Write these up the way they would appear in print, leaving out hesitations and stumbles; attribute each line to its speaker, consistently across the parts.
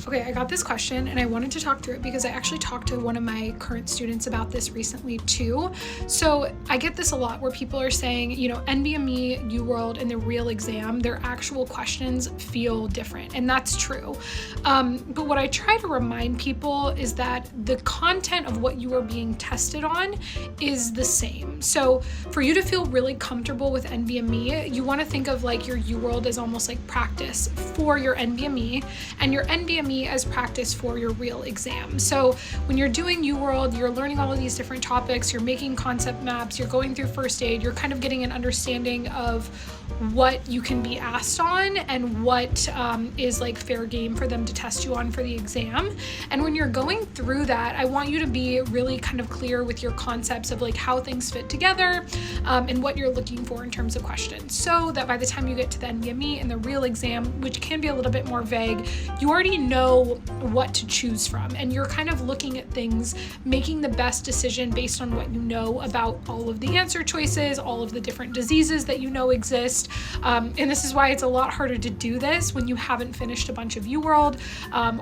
Speaker 1: Okay, I got this question and I wanted to talk through it because I actually talked to one of my current students about this recently too. So I get this a lot where people are saying, NBME, UWorld, and the real exam, their actual questions feel different. And that's true. But what I try to remind people is that the content of what you are being tested on is the same. So for you to feel really comfortable with NBME, you want to think of like your UWorld as almost like practice for your NBME and your NBME as practice for your real exam. So when you're doing UWorld, you're learning all of these different topics, you're making concept maps, you're going through first aid, you're kind of getting an understanding of what you can be asked on and what is like fair game for them to test you on for the exam. And when you're going through that, I want you to be really kind of clear with your concepts of like how things fit together and what you're looking for in terms of questions, so that by the time you get to the NBME and the real exam, which can be a little bit more vague, you already know what to choose from and you're kind of looking at things, making the best decision based on what you know about all of the answer choices, all of the different diseases that you know exist. And this is why it's a lot harder to do this when you haven't finished a bunch of UWorld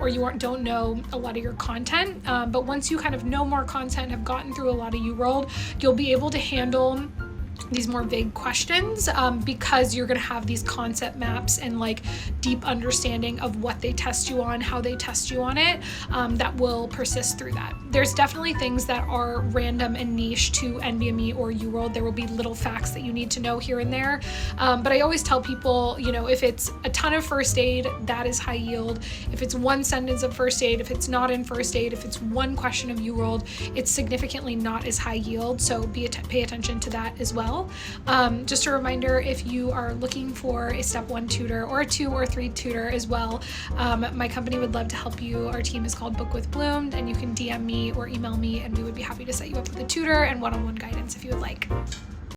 Speaker 1: or you don't know a lot of your content. But once you kind of know more content, have gotten through a lot of UWorld, you'll be able to handle these more vague questions because you're going to have these concept maps and like deep understanding of what they test you on, how they test you on it, that will persist through that. There's definitely things that are random and niche to NBME or UWorld. There will be little facts that you need to know here and there. But I always tell people, if it's a ton of first aid, that is high yield. If it's one sentence of first aid, if it's not in first aid, if it's one question of UWorld, it's significantly not as high yield. So pay attention to that as well. Just a reminder, if you are looking for a step 1 tutor or a 2 or 3 tutor as well, my company would love to help you. Our team is called Book with Bloomed, and you can DM me or email me and we would be happy to set you up with a tutor and one-on-one guidance if you would like.